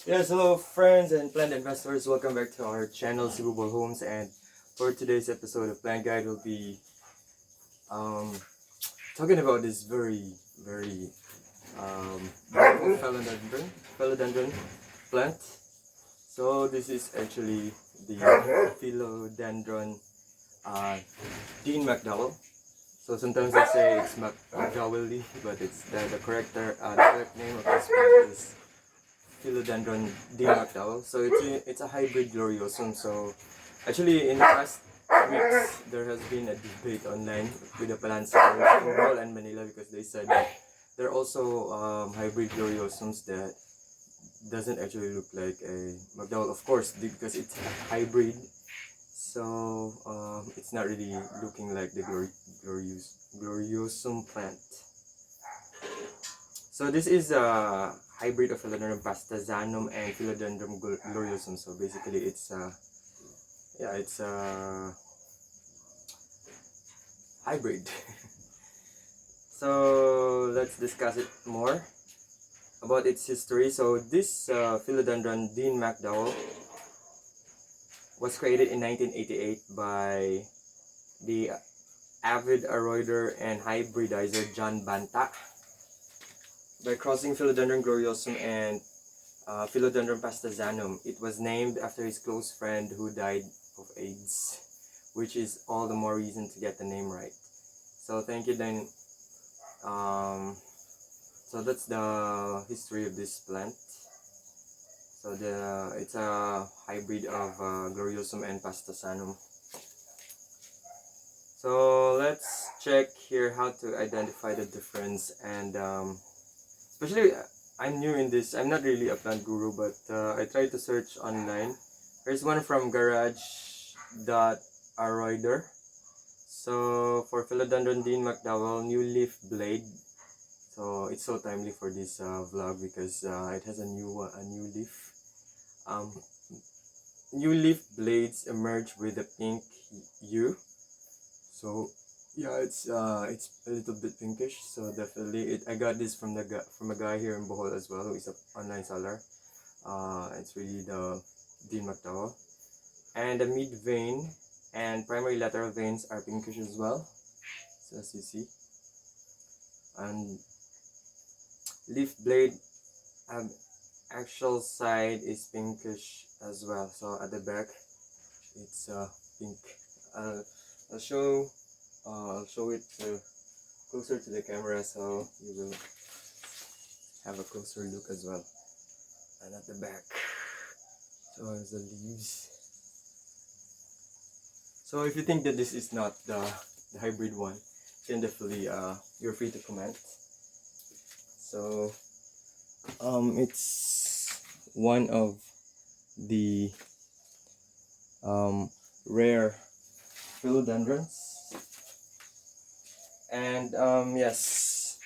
Yes, hello friends and plant investors. Welcome back to our channel, MCDOWELL Homes. And for today's episode of Plant Guide, we'll be um, talking about this very beautiful philodendron plant. So this is actually the philodendron Dean McDowell. So sometimes they say it's McDowelly, but it's the correct name of this plant is Philodendron Dean McDowell. So it's a hybrid Gloriosum. So actually in the past weeks there has been a debate online with the plant sellers in Bohol and Manila because they said that there are also hybrid Gloriosums that doesn't actually look like a McDowell, of course, because it's a hybrid. So it's not really looking like the Gloriosum plant. So this is a hybrid of Philodendron Pastazanum and Philodendron Gloriosum. So basically it's it's a hybrid. So let's discuss it more about its history. So this Philodendron Dean McDowell was created in 1988 by the avid aroider and hybridizer John Banta by crossing Philodendron Gloriosum and Philodendron Pastazanum. It was named after his close friend who died of AIDS, which is all the more reason to get the name right. So thank you then. So that's the history of this plant. So it's a hybrid of Gloriosum and Pastazanum. So let's check here how to identify the difference, and especially I'm new in this. I'm not really a plant guru, but I tried to search online. Here's one from garage.aroider. So for Philodendron Dean McDowell, new leaf blade. So it's so timely for this vlog because it has a new leaf. New leaf blades emerge with a pink hue. So yeah, it's a little bit pinkish. So definitely, I got this from a guy here in Bohol as well, who is an online seller. It's really the Dean McDowell, and the mid vein and primary lateral veins are pinkish as well. So as you see, and leaf blade actual side is pinkish as well. So at the back, it's pink. I'll show it closer to the camera so you will have a closer look as well. And at the back, so as the leaves. So if you think that this is not the hybrid one, then definitely you're free to comment. So it's one of the rare philodendrons. And yes,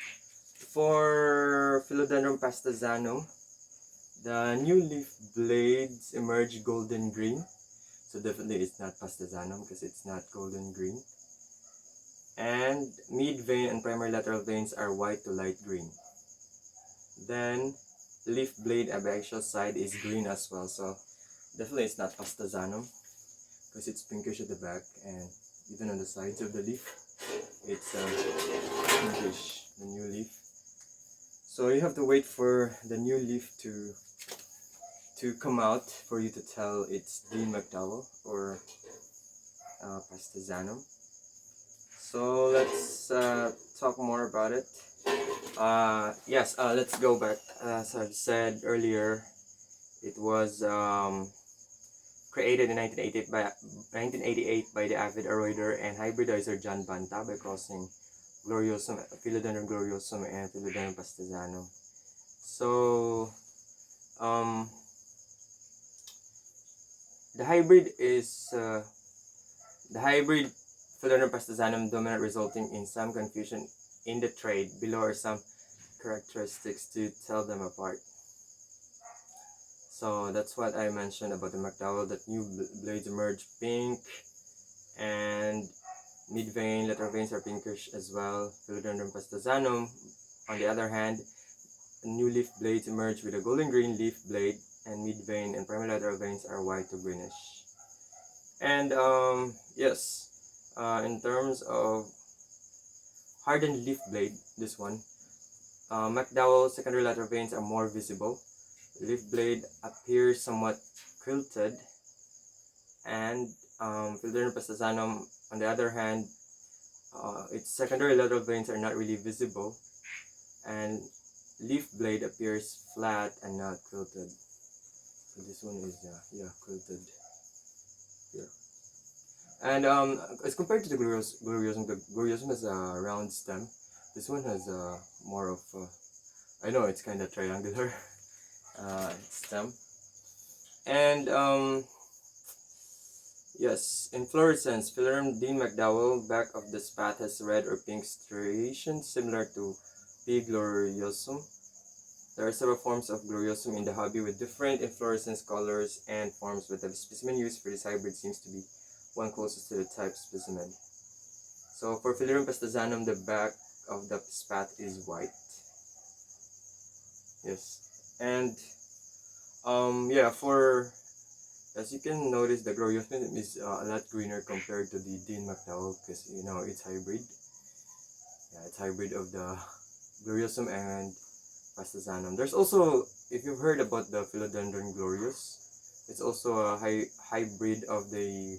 for Philodendron Pastazanum, the new leaf blades emerge golden green. So definitely it's not Pastazanum because it's not golden green. And mid vein and primary lateral veins are white to light green. Then leaf blade abaxial side is green as well. So definitely it's not Pastazanum because it's pinkish at the back, and even on the sides of the leaf it's pinkish, the new leaf. So you have to wait for the new leaf to come out for you to tell it's Dean McDowell or Pastazanum. So let's talk more about it. Yes, let's go back. As I've said earlier, it was created in 1988 by the avid aroider and hybridizer John Banta by crossing Philodendron Gloriosum and Philodendron Pastazanum. So the hybrid Philodendron Pastazanum dominant, resulting in some confusion in the trade. Below are some characteristics to tell them apart. So that's what I mentioned about the McDowell, that new blades emerge pink, and mid vein, lateral veins are pinkish as well. Philodendron Pastazanum, on the other hand, new leaf blades emerge with a golden green leaf blade and mid vein and primolateral veins are white to greenish. And yes, in terms of hardened leaf blade, this one, McDowell secondary lateral veins are more visible. Leaf blade appears somewhat quilted, and Philodendron Pastazanum, on the other hand, its secondary lateral veins are not really visible, and leaf blade appears flat and not quilted. So this one is quilted here. And as compared to the Gloriosum has a round stem. This one has more of I know it's kind of triangular stem. And yes, inflorescence, Philodendron Dean McDowell, back of the spathe has red or pink striations similar to P. Gloriosum. There are several forms of Gloriosum in the hobby with different inflorescence colors and forms, but the specimen used for this hybrid seems to be one closest to the type specimen. So for Philodendron Pastazanum, the back of the spathe is white. Yes, and yeah, for as you can notice, the Gloriosum is a lot greener compared to the Dean McDowell because you know it's hybrid. Yeah, it's hybrid of the Gloriosum and Pastazanum. There's also, if you've heard about the Philodendron glorious, it's also a hybrid of the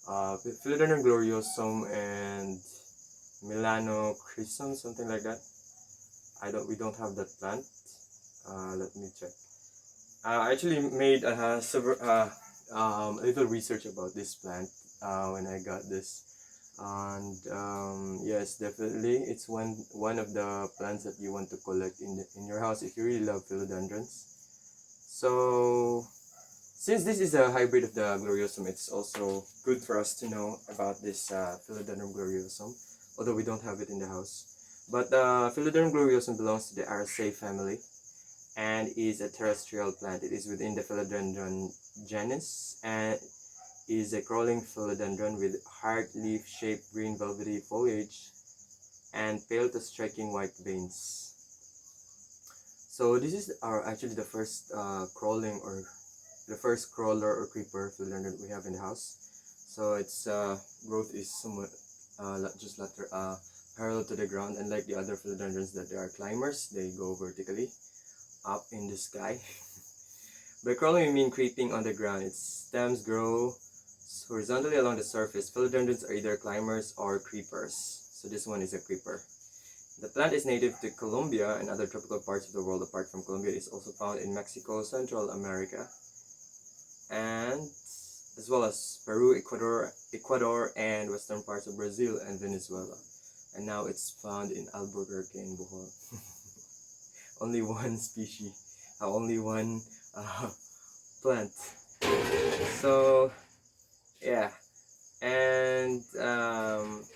Philodendron gloriosum and Melanochrysum, something like that. We don't have that plant. Let me check. I actually made a little research about this plant when I got this, and yes, definitely it's one of the plants that you want to collect in your house if you really love philodendrons. So since this is a hybrid of the Gloriosum, it's also good for us to know about this Philodendron Gloriosum, although we don't have it in the house. But Philodendron Gloriosum belongs to the Araceae family and is a terrestrial plant. It is within the Philodendron genus and is a crawling philodendron with heart leaf-shaped green velvety foliage and pale to striking white veins. So this is actually the first crawling or the first crawler or creeper philodendron we have in the house. So its growth is somewhat just parallel to the ground, and like the other philodendrons that they are climbers, they go vertically up in the sky. By crawling we mean creeping on the ground. Its stems grow horizontally along the surface. Philodendrons are either climbers or creepers. So this one is a creeper. The plant is native to Colombia and other tropical parts of the world. Apart from Colombia, it is also found in Mexico, Central America, and as well as Peru, Ecuador, and western parts of Brazil and Venezuela. And now it's found in Albuquerque and Bohol. Only one species, only one plant. So yeah, and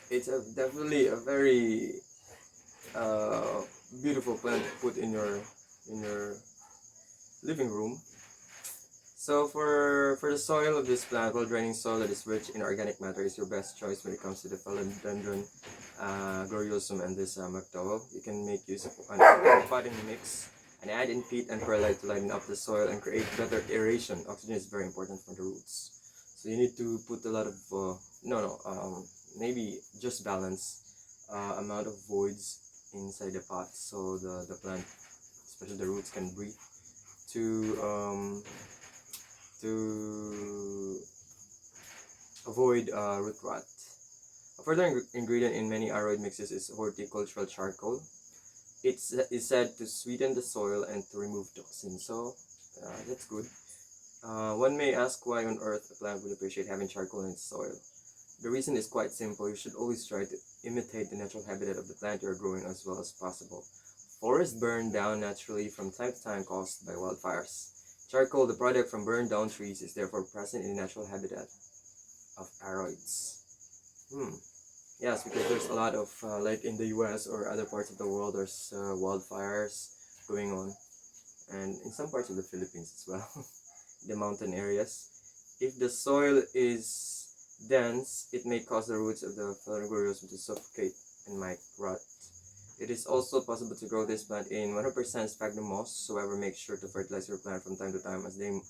it's definitely a very beautiful plant to put in your living room. So for the soil of this plant, well draining soil that is rich in organic matter is your best choice when it comes to the Philodendron Gloriosum and this McDowell. You can make use of an potting mix and add in peat and perlite to lighten up the soil and create better aeration. Oxygen is very important for the roots. So you need to put a lot of maybe just balance amount of voids inside the pot so the plant, especially the roots, can breathe to avoid root rot. A further ingredient in many aroid mixes is horticultural charcoal. It is said to sweeten the soil and to remove toxins, so that's good. One may ask why on earth a plant would appreciate having charcoal in its soil. The reason is quite simple. You should always try to imitate the natural habitat of the plant you are growing as well as possible. Forests burn down naturally from time to time caused by wildfires. Charcoal, the product from burned down trees, is therefore present in the natural habitat of aroids. Yes, because there's a lot of, like in the US or other parts of the world, there's wildfires going on. And in some parts of the Philippines as well, the mountain areas. If the soil is dense, it may cause the roots of the Philodendron Gloriosum to suffocate and might rot. It is also possible to grow this plant in 100% sphagnum moss, however make sure to fertilize your plant from time to time as the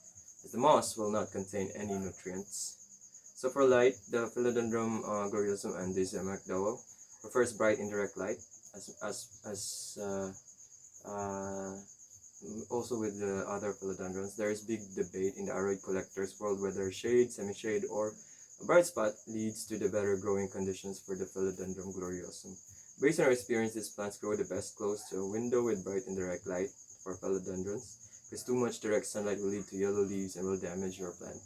moss will not contain any nutrients. So for light, the Philodendron Gloriosum and this MCDOWELL prefers bright indirect light as also with the other philodendrons. There is big debate in the aroid collectors world whether shade, semi-shade, or a bright spot leads to the better growing conditions for the Philodendron Gloriosum. Based on our experience, these plants grow the best close to a window with bright indirect light for philodendrons, because too much direct sunlight will lead to yellow leaves and will damage your plant.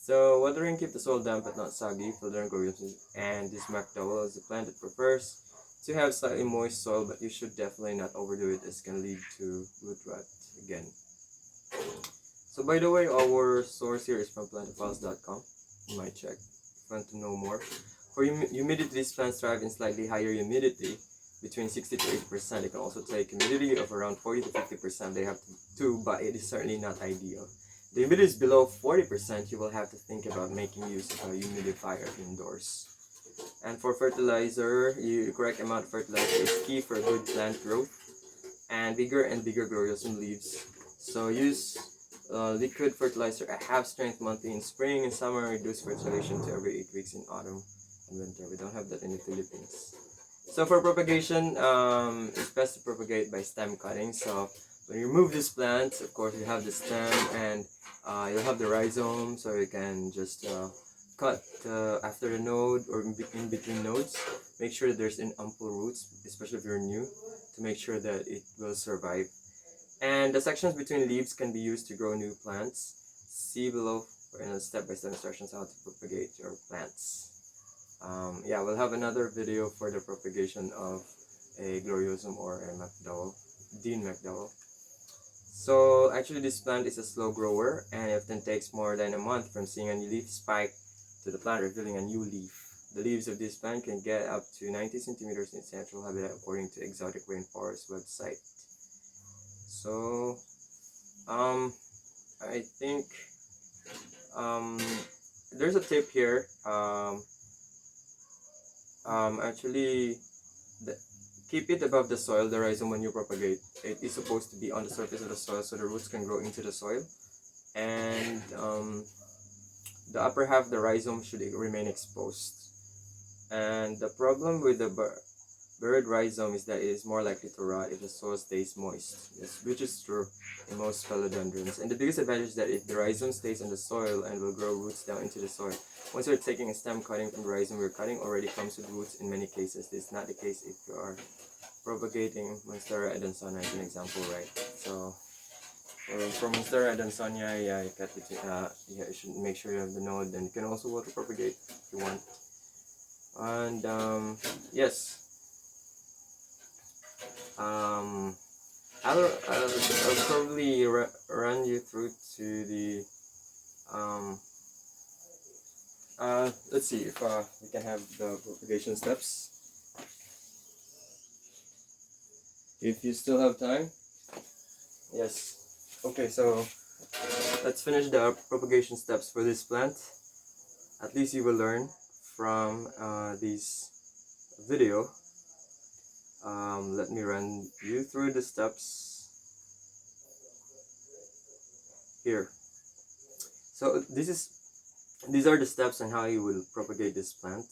So watering keep the soil damp but not soggy. Philodendron Gloriosum and this MCDOWELL is a plant that prefers to have slightly moist soil, but you should definitely not overdo it as it can lead to root rot again. So by the way, our source here is from plantofiles.com. You might check if you want to know more. For humidity, these plants thrive in slightly higher humidity, between 60 to 80%. They can also take humidity of around 40 to 50%. They have to, but it is certainly not ideal. If the humidity is below 40%, you will have to think about making use of a humidifier indoors. And for fertilizer, the correct amount of fertilizer is key for good plant growth and bigger Gloriosum leaves. So use liquid fertilizer at half strength monthly in spring and summer, reduce fertilization to every 8 weeks in autumn and winter. We don't have that in the Philippines. So for propagation, it's best to propagate by stem cutting. So when you remove this plant, of course you have the stem and you'll have the rhizome, so you can just cut after the node or in between nodes. Make sure that there's an ample roots, especially if you're new, to make sure that it will survive. And the sections between leaves can be used to grow new plants. See below for step-by-step instructions how to propagate your plants. Yeah, we'll have another video for the propagation of a Gloriosum or a MCDOWELL, Dean MCDOWELL. So actually this plant is a slow grower and it often takes more than a month from seeing a new leaf spike to the plant revealing a new leaf. The leaves of this plant can get up to 90 centimeters in its natural habitat according to Exotic Rainforest website. So I think there's a tip here. Actually keep it above the soil, the rhizome, when you propagate. It is supposed to be on the surface of the soil so the roots can grow into the soil, and the upper half of the rhizome should remain exposed. And the problem with the buried rhizome is that it is more likely to rot if the soil stays moist, which is true in most philodendrons. And the biggest advantage is that if the rhizome stays on the soil and will grow roots down into the soil. Once you're taking a stem cutting from the rhizome, your cutting already comes with roots in many cases. This is not the case if you are propagating Monstera adansonii as an example, right? So for Monstera adansonii, yeah, you should make sure you have the node, and you can also water propagate if you want. And yes. I'll probably run you through to the let's see if we can have the propagation steps if you still have time. Yes. Okay, so let's finish the propagation steps for this plant. At least you will learn from this video. Let me run you through the steps here. So these are the steps on how you will propagate this plant.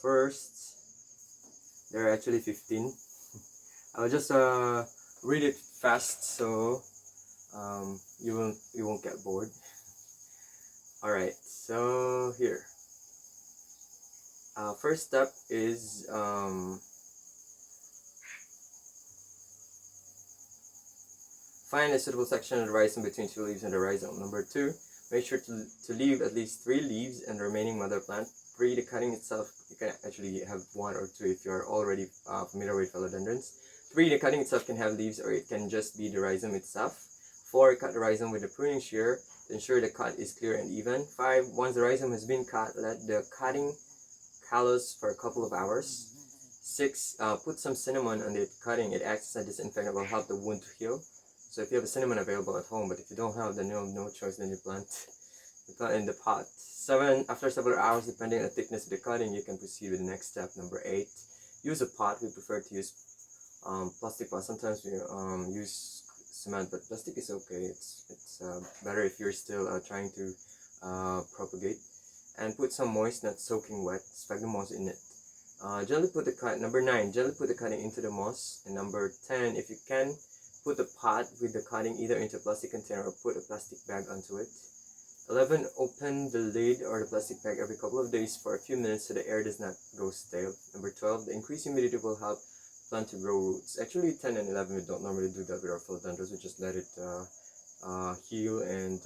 First, there are actually 15. I'll just read it fast so you won't get bored. Alright, so here. First step is find a suitable section of the rhizome between two leaves and the rhizome. Number 2, make sure to leave at least 3 leaves and the remaining mother plant. 3, the cutting itself, you can actually have 1 or 2 if you're already familiar with philodendrons. 3, the cutting itself can have leaves or it can just be the rhizome itself. 4, cut the rhizome with a pruning shear to ensure the cut is clear and even. 5, once the rhizome has been cut, let the cutting callus for a couple of hours. 6, put some cinnamon on the cutting. It acts as a disinfectant, will help the wound to heal. So if you have a cinnamon available at home, but if you don't have, then you have no choice, then you plant in the pot. 7, after several hours, depending on the thickness of the cutting, you can proceed with the next step. Number 8, use a pot, we prefer to use plastic pot. Sometimes we use cement, but plastic is okay. It's better if you're still trying to propagate. And put some moist, not soaking wet, sphagnum moss in it. Gently put the cut. Number 9, gently put the cutting into the moss. And number 10, if you can, put the pot with the cutting either into a plastic container or put a plastic bag onto it. 11, open the lid or the plastic bag every couple of days for a few minutes so the air does not go stale. Number 12, the increased humidity will help plant to grow roots. Actually, 10 and 11, we don't normally do that with our philodendrons. We just let it heal and